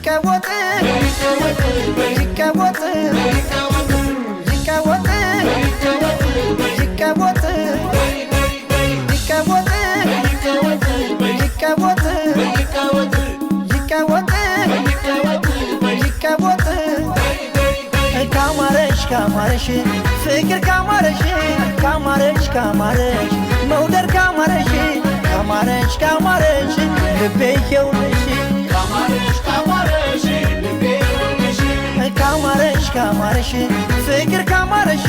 ይቀወጥ ይቀወጥ ይቀወጥ ይቀወጥ ይቀወጥ ይቀወጥ ይቀወጥ ይቀወጥ ካማረሽ ካማረሽ ፍቅር ካማረሽ ካማረሽ ካማረሽ መውደድ ካማረሽ ካማረሽ ካማረሽ ልቤ ይኸውልሽ ካማረሽ ካማረሽ ልቤ ይኸውልሽ ካማረሽ ካማረሽ ፍቅር ካማረሽ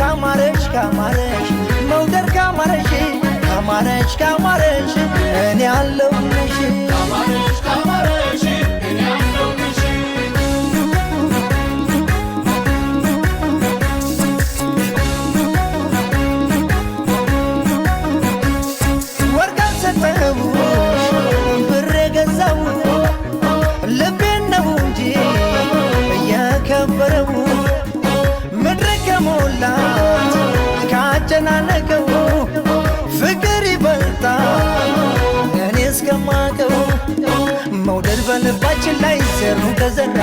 ካማረሽ ካማረሽ መውደድ ካማረሽ ካማረሽ ካማረሽ እኔ አለሁልሽ ካማረሽ ካማረሽ እኔ አለሁልሽ ወርቅ አልሰጠሁሽ ብር ገዛው ልቤን ነው እንጂ እያከበረው ምድር ከሞላት ካጨናነቀው ፍቅር ይበልጣል እኔ እስከማቀው መውደድ በልባችን ላይ ዘሩ ተዘራ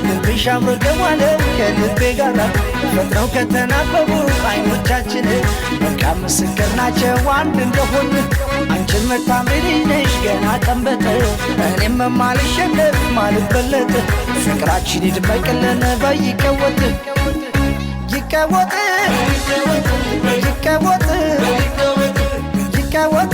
ልብሽ አምሮ ገዋለ ከልቤ ጋራ ፈጥነው ከተናበቡ አይኖቻችን በቃ ምስክር ናቸው አንድ እንደሆን አንቺን መታምሪ ነሽ ገና ቀንበጥ እኔም ማልሸነፍ ማልበለጥ ፍቅራችን ይድመቅልን በይቀወጥ ይቀወጥ ይቀወጥ ይቀወጥ